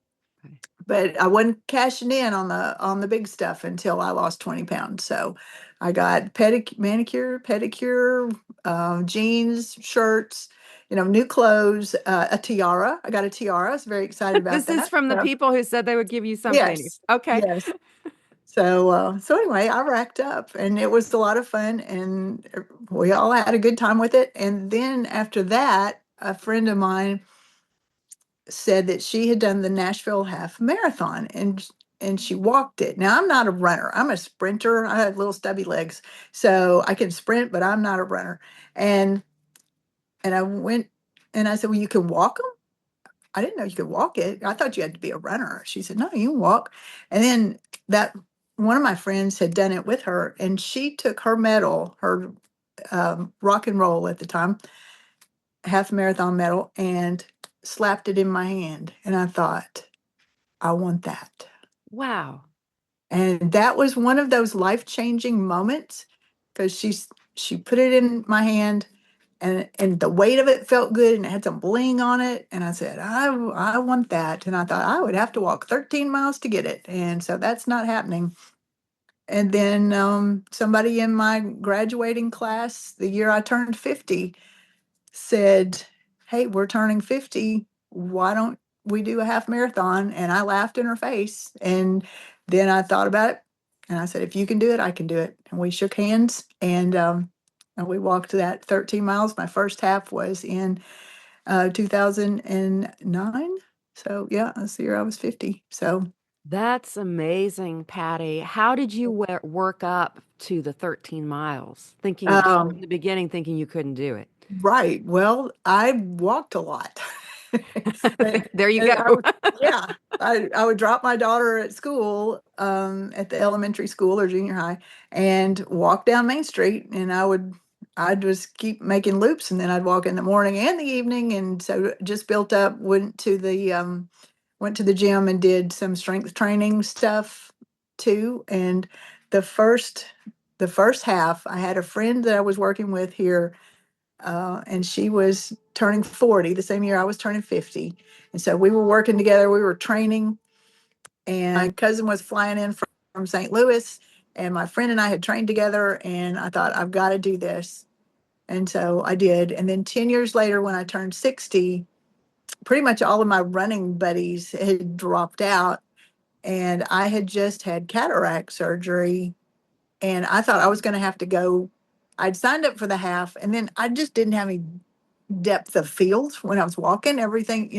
but I wasn't cashing in on the big stuff until I lost 20 pounds. So I got manicure, pedicure, jeans, shirts, new clothes, a tiara. I got a tiara. I was very excited about This is that. from the So people who said they would give you something. yes, Okay. yes. So anyway, I racked up and it was a lot of fun and we all had a good time with it. And then after that, a friend of mine said that she had done the Nashville half marathon and she walked it. Now I'm not a runner. I'm a sprinter. I have little stubby legs. So I can sprint, but I'm not a runner. And and I went and I said, "Well, you can walk them?" I didn't know you could walk it. I thought you had to be a runner. She said, "No, you can walk." And then that one of my friends had done it with her and she took her medal, her rock and roll at the time, half marathon medal, and slapped it in my hand. And I thought, I want that. Wow. And that was one of those life-changing moments because she put it in my hand and the weight of it felt good and it had some bling on it. And I said, I want that. And I thought I would have to walk 13 miles to get it. And so that's not happening. And then somebody in my graduating class, the year I turned 50, said, Hey, we're turning 50. Why don't we do a half marathon? And I laughed in her face. And then I thought about it and I said, If you can do it, I can do it. And we shook hands and we walked that 13 miles. My first half was in 2009. So, yeah, that's the year I was 50. So, That's amazing, Patty. How did you work up to the 13 miles, thinking from um, the beginning, thinking you couldn't do it? right. Well, I walked a lot. And, There you and go. yeah, I would drop my daughter at school, at the elementary school or junior high, and walk down Main Street. And I'd just keep making loops, and then I'd walk in the morning and the evening. And so just built up. Went to the gym and did some strength training stuff too. And the first the first half, I had a friend that I was working with here and she was turning 40 the same year I was turning 50. And so we were working together, we were training, and my cousin was flying in from St. Louis, and my friend and I had trained together, and I thought, I've got to do this. And so I did. And then 10 years later, when I turned 60, pretty much all of my running buddies had dropped out, and I had just had cataract surgery, and I thought I was going to have to go. I'd signed up for the half, and then I just didn't have any depth of field when I was walking. Everything,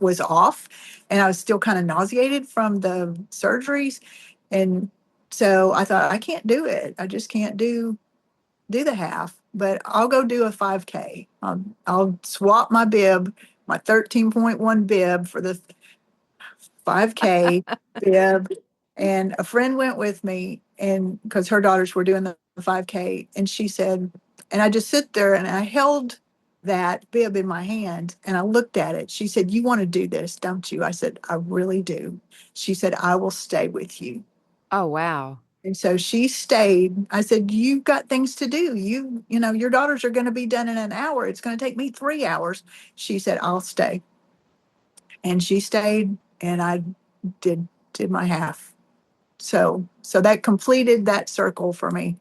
was off, and I was still kind of nauseated from the surgeries. And so I thought, I can't do it. I just can't do the half, but I'll go do a 5K. I'll swap my bib, my 13.1 bib for the 5K bib. And a friend went with me, and because her daughters were doing the 5K, and she said, and I just sit there and I held that bib in my hand and I looked at it. She said, "You want to do this, don't you?" I said, "I really do." She said, "I will stay with you." Oh, wow. And so she stayed. I said, "You've got things to do. Your daughters are going to be done in an hour. It's going to take me 3 hours." She said, "I'll stay." And she stayed, and I did did my half. So that completed that circle for me.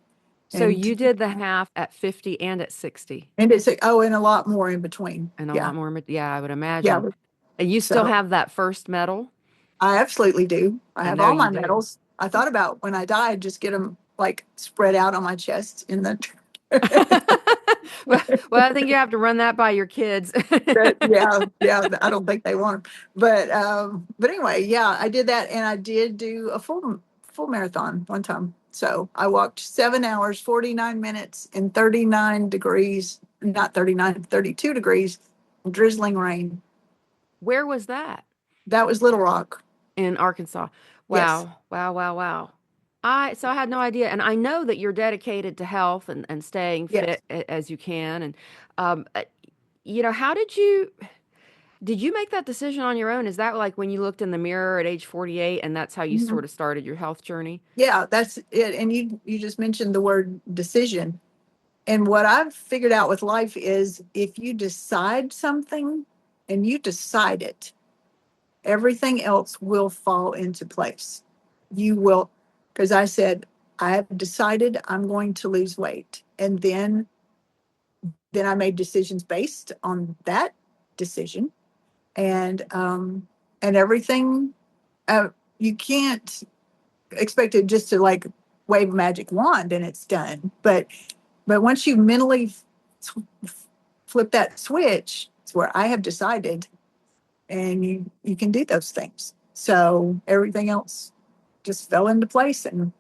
So And you did the half at 50 and at 60 and it's and a lot more in between. and a Yeah. lot more. Yeah, I would Yeah. imagine. And you still So have that first medal? I absolutely do. I I have know all you my do. medals. I thought about when I died, just get them like spread out on my chest in the Well, I think you have to run that by your kids. Yeah, yeah. I don't think they want them, but anyway, yeah, I did that, and I did do a full marathon one time. So I walked 7 hours, 49 minutes, in 39 degrees, not 39, 32 degrees, drizzling rain. Where was that? That was Little Rock. In Arkansas. Yes. Wow. Wow, wow, wow. I had no idea. And I know that you're dedicated to health and staying Yes. fit as you can. And um, uh, how did you make that decision on your own? Is that like when you looked in the mirror at age 48 and that's how you Mhm. sort of started your health journey? Yeah, that's it. And you just mentioned the word decision. And what I've figured out with life is if you decide something and you decide it, everything else will fall into place. You will, because I said, I have decided I'm going to lose weight. And then I made decisions based on that decision. And everything, uh, you can't expect it just to like wave a magic wand and it's done. But once you mentally flip that switch, it's where I have decided, and you can do those things. So everything else just fell into place, and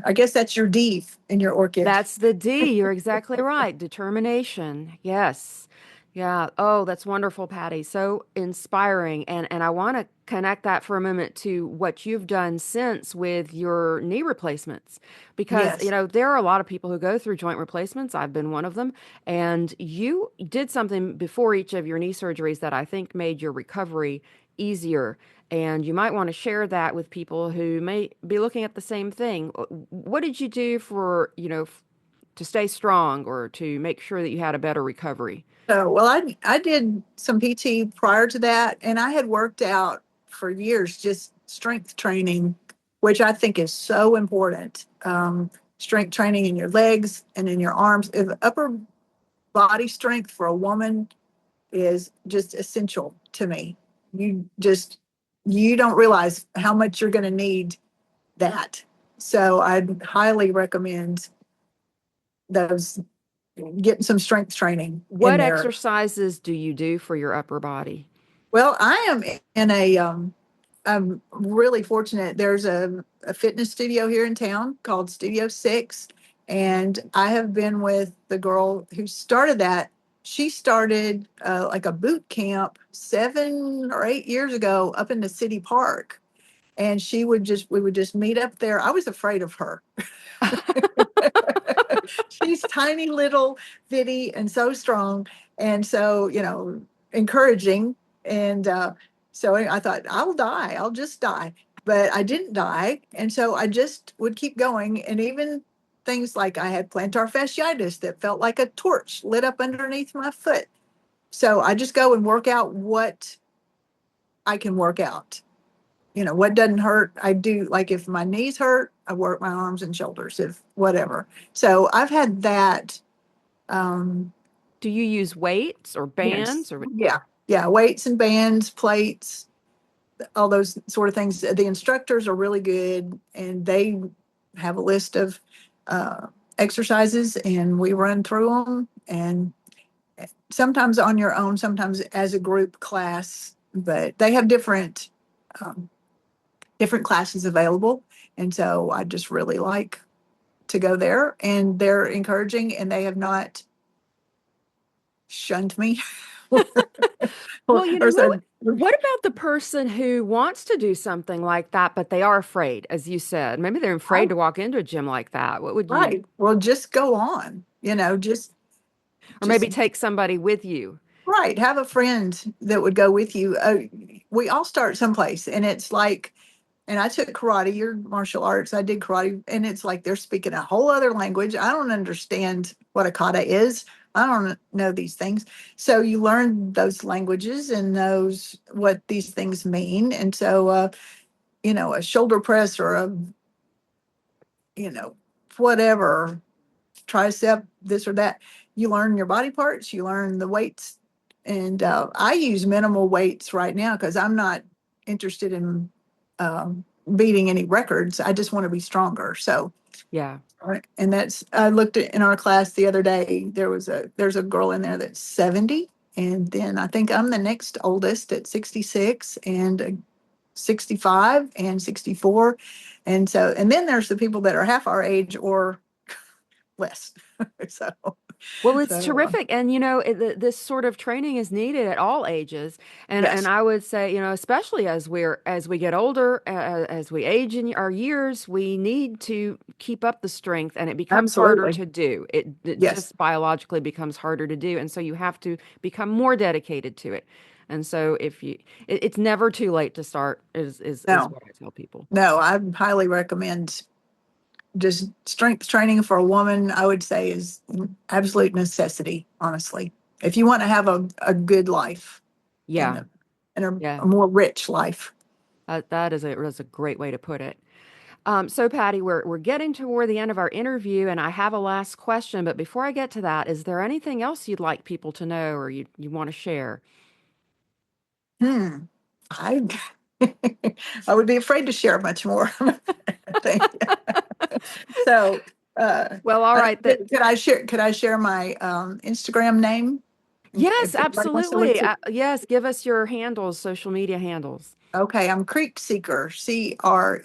I guess that's your D in your orchid. That's the D. You're exactly right. Determination. Yes. Yeah. Oh, that's wonderful, Patty. So inspiring. And I want to connect that for a moment to what you've done since with your knee replacements. Because, Yes. there are a lot of people who go through joint replacements. I've been one of them. And you did something before each of your knee surgeries that I think made your recovery easier. And you might want to share that with people who may be looking at the same thing. What did you do for, to stay strong or to make sure that you had a better recovery? So, well, I did some PT prior to that, and I had worked out for years, just strength training, which I think is so important. Strength training in your legs and in your arms. If upper body strength for a woman is just essential to me. You just you don't realize how much you're going to need that. So I'd highly recommend those getting some strength training in What there. exercises do you do for your upper body? Well, I am in I'm really fortunate. There's a fitness studio here in town called Studio Six, and I have been with the girl who started that. She started like a boot camp 7 or 8 years ago up in the city park, and we would just meet up there. I was afraid of her. She's tiny little bitty and so strong, and so encouraging. And so I thought, I'll just die. But I didn't die, and so I just would keep going. And even things like I had plantar fasciitis that felt like a torch lit up underneath my foot. So I just go and work out what I can work out. What doesn't hurt, I do. Like if my knees hurt, I work my arms and shoulders, if whatever. So I've had that. um Do you use weights or yes, bands or yeah, yeah, weights and bands, plates, all those sort of things. The instructors are really good, and they have a list of uh exercises, and we run through them, and sometimes on your own, sometimes as a group class, but they have um, different classes available. And so I just really like to go there, and they're encouraging, and they have not shunned me Well, or what said, what about the person who wants to do something like that, but they are afraid, as you said? Maybe they're afraid to walk into a gym like that. What would you, right, well, just go on, or maybe just take somebody with you? right. Have a friend that would go with you. We all start someplace, and it's like, and I took karate, your martial arts. I did karate, and it's like they're speaking a whole other language. I don't understand what a kata is. I don't know these things. So you learn those languages and those what these things mean. And so, a shoulder press or you know, whatever tricep, this or that. You learn your body parts, you learn the weights. And I use minimal weights right now because I'm not interested in beating any records. I just want to be stronger. So, Yeah. right. And I looked at in our class the other day, there's a girl in there that's 70. And then I think I'm the next oldest at 66 and 65 and 64. And so, and then there's the people that are half our age or less. so, Well, it's so terrific, and this sort of training is needed at all ages, and yes, I would say, especially as we get older, as we age in our years, we need to keep up the strength, and it becomes harder absolutely. to do. It Yes. just biologically becomes harder to do, and so you have to become more dedicated to it. And so, it's never too late to start, is No, what I tell people. no, I highly recommend just strength training for a woman, I would say is an absolute necessity, honestly. If you want to have a good life and Yeah, yeah, a more rich life. that's a great way to put it. So Patty, we're getting toward the end of our interview, and I have a last question. But before I get to that, is there anything else you'd like people to know, or you want to share? Hmm. I I would be afraid to share much more, I think. So Well, all right. That could I share my Instagram name Yes, if anybody wants to look absolutely. to. Yes, give us your handles, social media handles. Okay, I'm Creek Seeker, Creekseeker,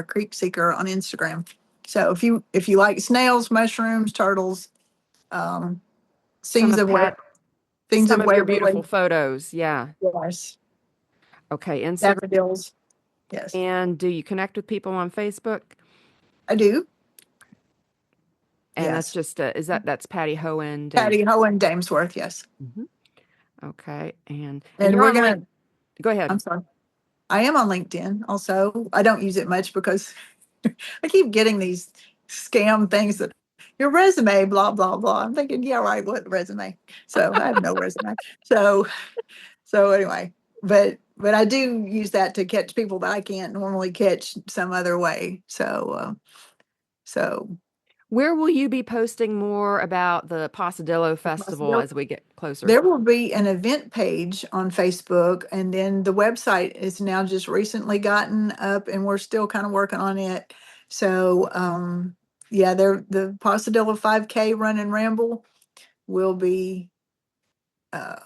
Creek Seeker on Instagram. So if you like snails, mushrooms, turtles, um, Some things of of where Pat, things some of of your beautiful Waverly, photos. Yeah. yes, Okay, Instagram. daffodils, yes, And do you connect with people on Facebook? I do, And that's yes. just that's Patty Hoehn Dames. Patti Hoehn Damesworth, yes, Mhm. Okay, and and you're we're on link. gonna. Go ahead. I'm sorry. I am on LinkedIn also. I don't use it much because I keep getting these scam things that your resume, blah, blah, blah. I'm thinking, yeah, right, what resume? So I have no resume. So anyway, but I do use that to catch people that I can't normally catch some other way. So Where will you be posting more about the Possadillo Festival as we get closer? there will be an event page on Facebook, and then the website is now just recently gotten up, and we're still kind of working on it. So, yeah, the Pasadilla 5K Run and Ramble will be uh,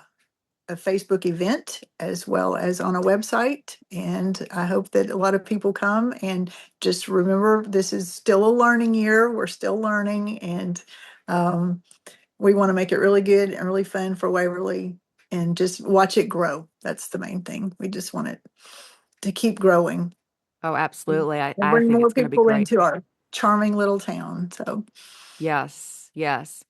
a Facebook event as well as on a website. And I hope that a lot of people come, and just remember this is still a learning year. We're still learning, and um, we want to make it really good and really fun for Waverly and just watch it grow. That's the main thing. We just want it to keep growing Oh, absolutely. I, and I bring think more it's going to be people great. into our charming little town. So, Yes, yes.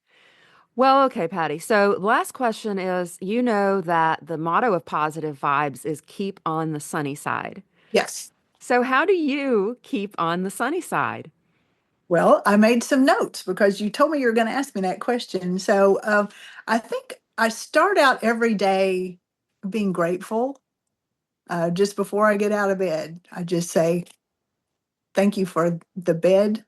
Well, okay, Patty. So, last question is, that the motto of positive vibes is keep on the sunny side. yes. So, how do you keep on the sunny side? Well, I made some notes because you told me you were going to ask me that question. So, I think I start out every day being grateful. Just before I get out of bed, I just say, thank you for the bed,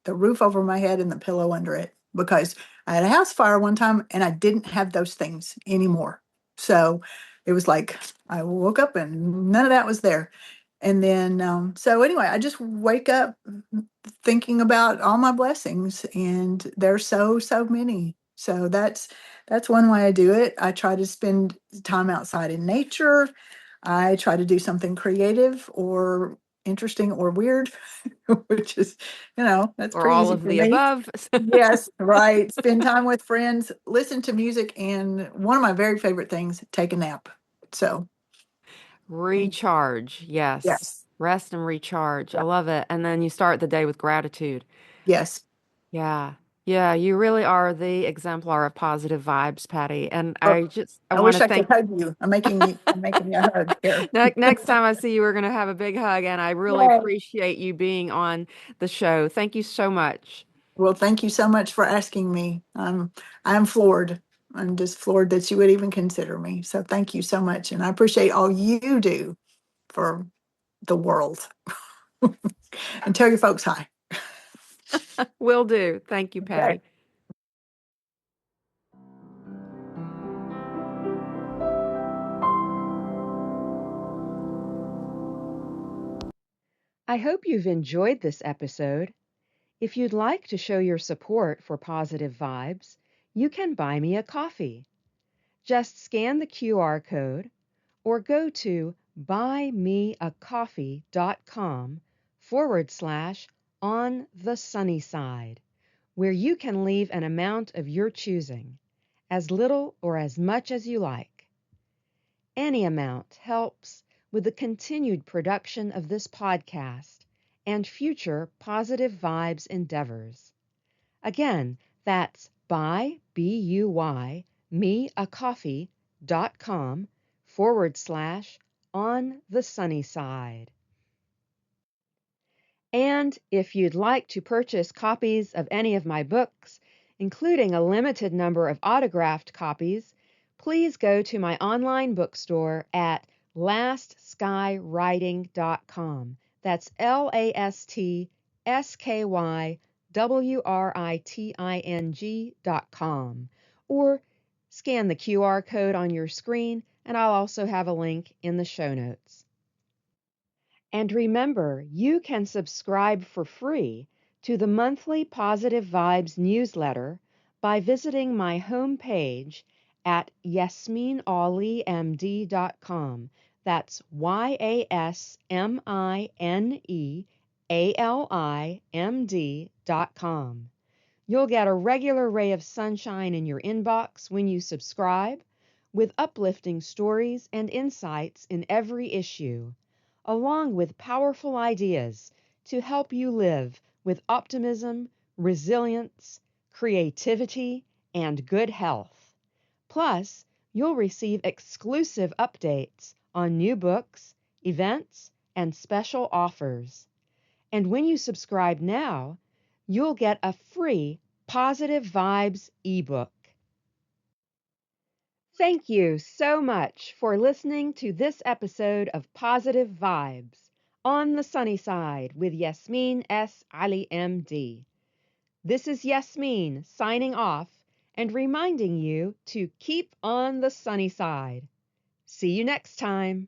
the roof over my head, and the pillow under it, because I had a house fire one time and I didn't have those things anymore. So it was like I woke up and none of that was there. And then, so anyway, I just wake up thinking about all my blessings, and there's so many. So that's one way I do it. I try to spend time outside in nature. I try to do something creative or interesting or weird, which is, that's Or pretty all easy of for the me. above. Yes, right. Spend time with friends, listen to music, and one of my very favorite things, take a nap. So, Recharge. Yes. yes, Rest and recharge. I yeah, love it. And then you start the day with gratitude. yes. Yeah. Yeah, you really are the exemplar of positive vibes, Patty. And Oh, I I want wish to I could thank hug you. I'm making you a hug here. next time I see you, we're going to have a big hug. And I really Yay. appreciate you being on the show. Thank you so much. Well, thank you so much for asking me. I'm floored. I'm just floored that you would even consider me. So thank you so much. And I appreciate all you do for the world. And tell your folks hi. Will do. Thank you, Okay. Patty. I hope you've enjoyed this episode. If you'd like to show your support for Positive Vibes, you can buy me a coffee. Just scan the QR code or go to buymeacoffee.com/on the sunny side, where you can leave an amount of your choosing, as little or as much as you like. Any amount helps with the continued production of this podcast and future Positive Vibes endeavors. Again, that's buymeacoffee.com/on the sunny side. And if you'd like to purchase copies of any of my books, including a limited number of autographed copies, please go to my online bookstore at lastskywriting.com. That's LASTSKYWRITING.com. Or scan the QR code on your screen, and I'll also have a link in the show notes. And remember, you can subscribe for free to the monthly Positive Vibes newsletter by visiting my homepage at yasminealimd.com. That's YASMINEALIMD.com. You'll get a regular ray of sunshine in your inbox when you subscribe, with uplifting stories and insights in every issue, along with powerful ideas to help you live with optimism, resilience, creativity, and good health. Plus, you'll receive exclusive updates on new books, events, and special offers. And when you subscribe now, you'll get a free Positive Vibes ebook. Thank you so much for listening to this episode of Positive Vibes on the Sunny Side with Yasmine S. Ali MD. This is Yasmine signing off and reminding you to keep on the sunny side. See you next time.